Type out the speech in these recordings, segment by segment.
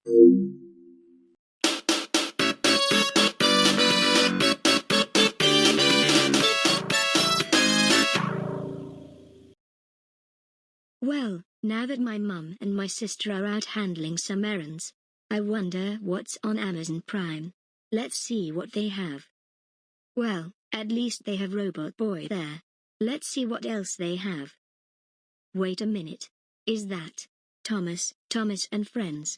Well, now that my mum and my sister are out handling some errands, I wonder what's on Amazon Prime. Let's see what they have. Well, at least they have Robot Boy there. Let's see what else they have. Wait a minute. Is that Thomas and Friends?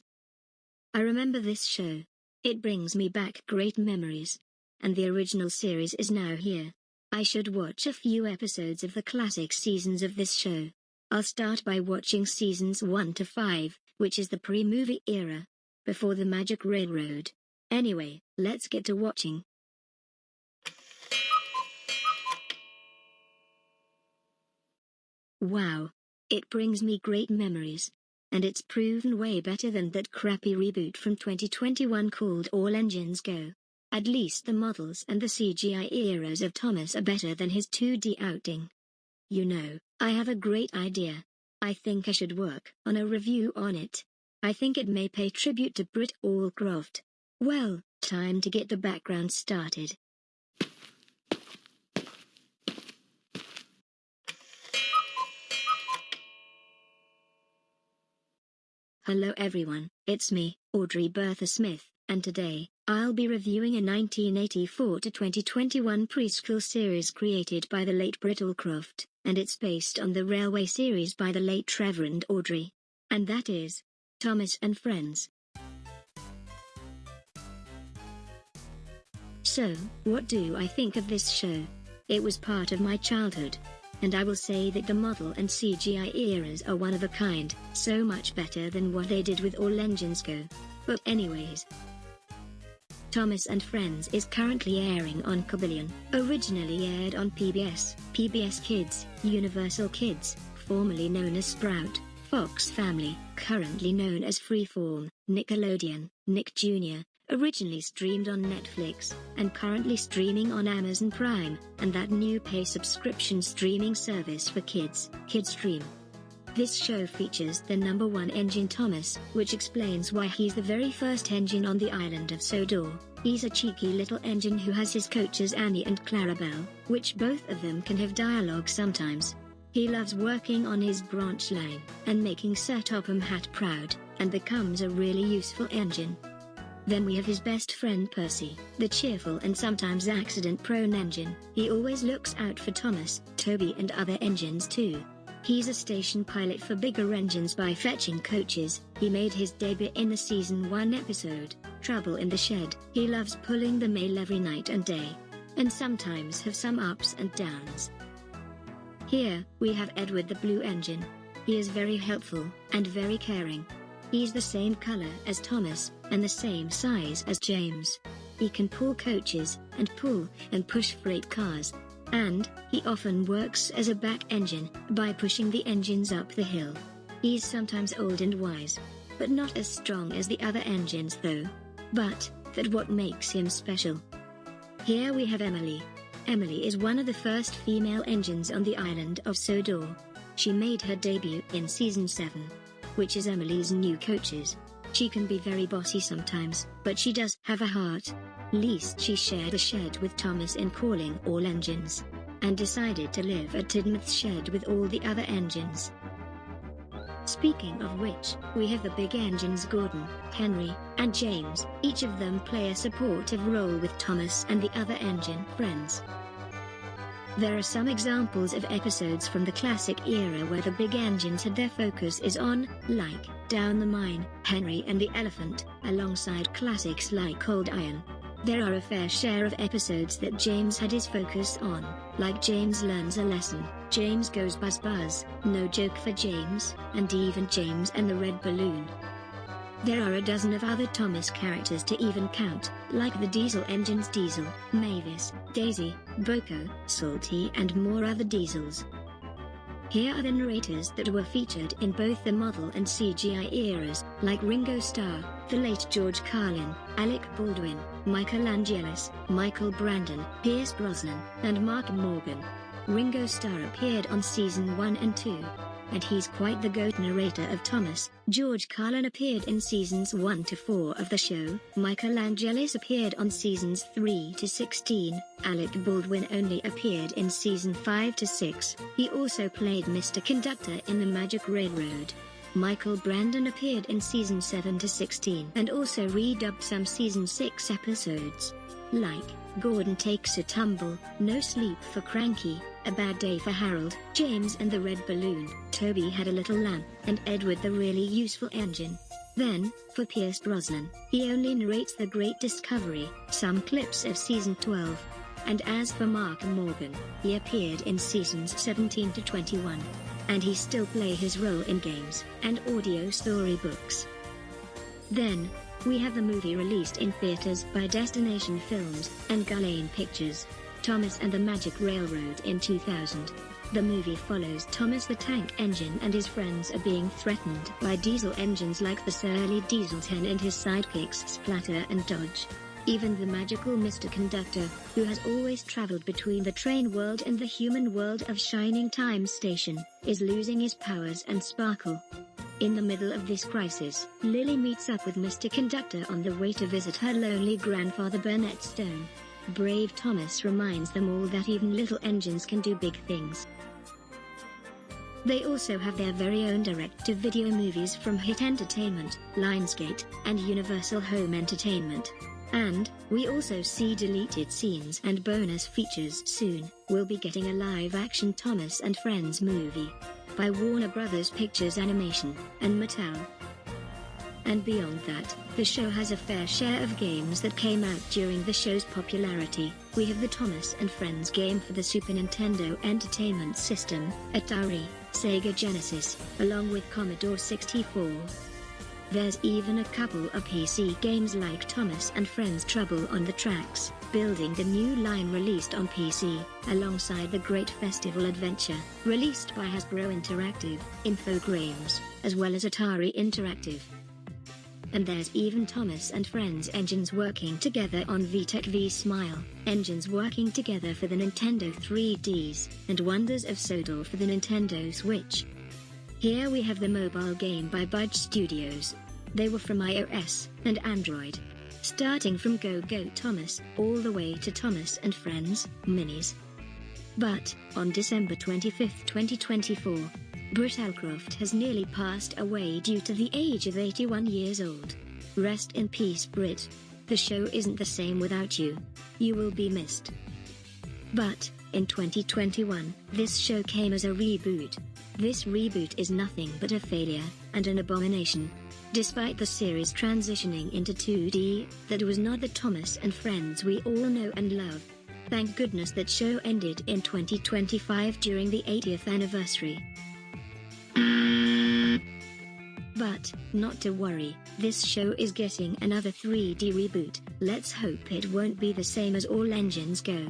I remember this show. It brings me back great memories. And the original series is now here. I should watch a few episodes of the classic seasons of this show. I'll start by watching seasons 1 to 5, which is the pre-movie era, before the Magic Railroad. Anyway, let's get to watching. Wow. It brings me great memories. And it's proven way better than that crappy reboot from 2021 called All Engines Go. At least the models and the CGI eras of Thomas are better than his 2D outing. You know, I have a great idea. I think I should work on a review on it. I think it may pay tribute to Britt Allcroft. Well, time to get the background started. Hello everyone, it's me, Audrey Bertha Smith, and today, I'll be reviewing a 1984 to 2021 preschool series created by the late Britt Allcroft, and it's based on the Railway series by the late Reverend Audrey. And that is Thomas and Friends. So, what do I think of this show? It was part of my childhood. And I will say that the model and CGI eras are one of a kind, so much better than what they did with All Engines Go. But anyways, Thomas and Friends is currently airing on Kabillion, originally aired on PBS Kids, Universal Kids, formerly known as Sprout, Fox Family, currently known as Freeform, Nickelodeon, Nick Jr., originally streamed on Netflix, and currently streaming on Amazon Prime, and that new pay subscription streaming service for kids, Kidstream. This show features the #1 engine Thomas, which explains why he's the very first engine on the island of Sodor. He's a cheeky little engine who has his coaches Annie and Clarabelle, which both of them can have dialogue sometimes. He loves working on his branch line, and making Sir Topham Hatt proud, and becomes a really useful engine. Then we have his best friend Percy, the cheerful and sometimes accident-prone engine. He always looks out for Thomas, Toby and other engines too. He's a station pilot for bigger engines by fetching coaches. He made his debut in the season 1 episode, Trouble in the Shed. He loves pulling the mail every night and day. And sometimes have some ups and downs. Here, we have Edward the Blue Engine. He is very helpful, and very caring. He's the same color as Thomas, and the same size as James. He can pull coaches, and pull and push freight cars. And he often works as a back engine, by pushing the engines up the hill. He's sometimes old and wise, but not as strong as the other engines though. But that's what makes him special. Here we have Emily. Emily is one of the first female engines on the island of Sodor. She made her debut in season 7. Which is Emily's new coaches. She can be very bossy sometimes, but she does have a heart. Least she shared a shed with Thomas in calling All Engines, and decided to live at Tidmouth's shed with all the other engines. Speaking of which, we have the big engines Gordon, Henry, and James. Each of them play a supportive role with Thomas and the other engine friends. There are some examples of episodes from the classic era where the big engines had their focus is on, like, Down the Mine, Henry and the Elephant, alongside classics like Old Iron. There are a fair share of episodes that James had his focus on, like James Learns a Lesson, James Goes Buzz Buzz, No Joke for James, and even James and the Red Balloon. There are a dozen of other Thomas characters to even count, like the diesel engines Diesel, Mavis, Daisy, Boko, Salty and more other diesels. Here are the narrators that were featured in both the model and CGI eras, like Ringo Starr, the late George Carlin, Alec Baldwin, Michael Angelis, Michael Brandon, Pierce Brosnan, and Mark Morgan. Ringo Starr appeared on season 1 and 2. and he's quite the GOAT narrator of Thomas. George Carlin appeared in seasons 1 to 4 of the show. Michael Angelis appeared on seasons 3 to 16. Alec Baldwin only appeared in season 5 to 6. He also played Mr. Conductor in The Magic Railroad. Michael Brandon appeared in season 7 to 16 and also redubbed some season 6 episodes, like Gordon Takes a Tumble, No Sleep for Cranky, A Bad Day for Harold, James and the Red Balloon, Toby Had a Little Lamb, and Edward the Really Useful Engine. Then, for Pierce Brosnan, he only narrates The Great Discovery, some clips of season 12. And as for Mark Morgan, he appeared in seasons 17 to 21. And he still play his role in games and audio storybooks. Then, we have the movie released in theaters by Destination Films and Gullane Pictures, Thomas and the Magic Railroad in 2000. The movie follows Thomas the Tank Engine and his friends are being threatened by diesel engines like the surly Diesel 10 and his sidekicks Splatter and Dodge. Even the magical Mr. Conductor, who has always traveled between the train world and the human world of Shining Time Station, is losing his powers and sparkle. In the middle of this crisis, Lily meets up with Mr. Conductor on the way to visit her lonely grandfather Burnett Stone. Brave Thomas reminds them all that even little engines can do big things. They also have their very own direct-to-video movies from Hit Entertainment, Lionsgate, and Universal Home Entertainment. And, we also see deleted scenes and bonus features soon. We'll be getting a live-action Thomas and Friends movie by Warner Brothers Pictures Animation and Mattel. And beyond that, the show has a fair share of games that came out during the show's popularity. We have the Thomas and Friends game for the Super Nintendo Entertainment System, Atari, Sega Genesis, along with Commodore 64. There's even a couple of PC games like Thomas and Friends Trouble on the Tracks, building the new line released on PC, alongside the Great Festival Adventure, released by Hasbro Interactive, Infogrames, as well as Atari Interactive. And there's even Thomas and Friends engines working together on VTech V Smile, engines working together for the Nintendo 3DS, and Wonders of Sodor for the Nintendo Switch. Here we have the mobile game by Budge Studios. They were from iOS and Android. Starting from Go Go Thomas, all the way to Thomas and Friends, Minis. But, on December 25, 2024, Britt Allcroft has nearly passed away due to the age of 81 years old. Rest in peace, Britt. The show isn't the same without you. You will be missed. But, in 2021, this show came as a reboot. This reboot is nothing but a failure, and an abomination. Despite the series transitioning into 2D, that was not the Thomas and Friends we all know and love. Thank goodness that show ended in 2025 during the 80th anniversary. But, not to worry, this show is getting another 3D reboot. Let's hope it won't be the same as All Engines Go.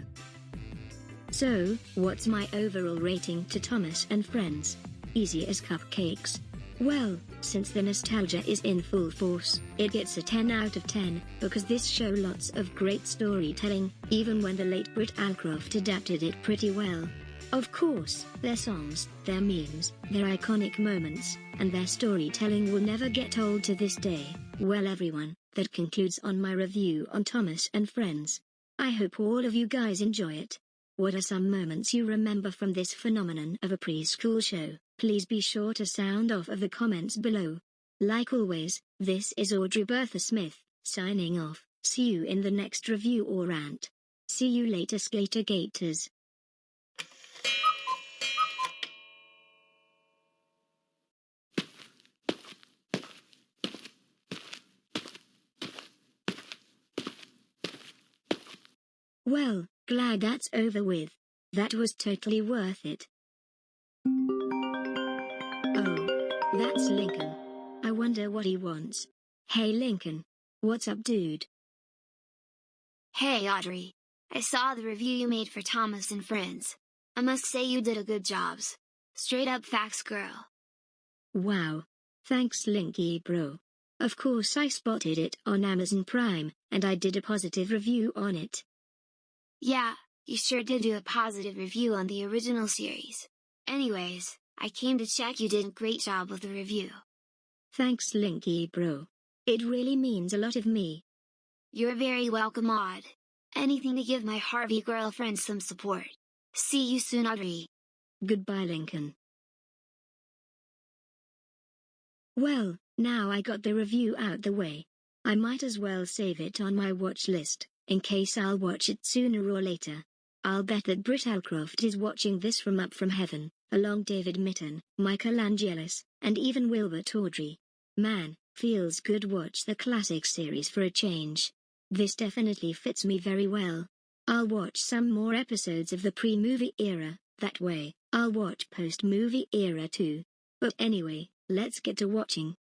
So, what's my overall rating to Thomas and Friends? Easy as cupcakes. Well, since the nostalgia is in full force, it gets a 10 out of 10, because this show lots of great storytelling, even when the late Britt Allcroft adapted it pretty well. Of course, their songs, their memes, their iconic moments, and their storytelling will never get old to this day. Well everyone, that concludes on my review on Thomas and Friends. I hope all of you guys enjoy it. What are some moments you remember from this phenomenon of a preschool show? Please be sure to sound off of the comments below. Like always, this is Audrey Bertha Smith, signing off. See you in the next review or rant. See you later, Skater Gators. Well, glad that's over with. That was totally worth it. Oh, that's Lincoln. I wonder what he wants. Hey Lincoln. What's up, dude? Hey Audrey. I saw the review you made for Thomas and Friends. I must say you did a good job. Straight up facts, girl. Wow. Thanks, Linky bro. Of course I spotted it on Amazon Prime, and I did a positive review on it. Yeah, you sure did do a positive review on the original series. Anyways, I came to check you did a great job with the review. Thanks Linky bro. It really means a lot of me. You're very welcome Aud. Anything to give my Harvey girlfriend some support. See you soon Audrey. Goodbye Lincoln. Well, now I got the review out the way. I might as well save it on my watch list, in case I'll watch it sooner or later. I'll bet that Britt Alcroft is watching this from up from heaven, along David Mitton, Michael Angelis, and even Wilbert Audrey. Man, feels good watch the classic series for a change. This definitely fits me very well. I'll watch some more episodes of the pre-movie era, that way, I'll watch post-movie era too. But anyway, let's get to watching.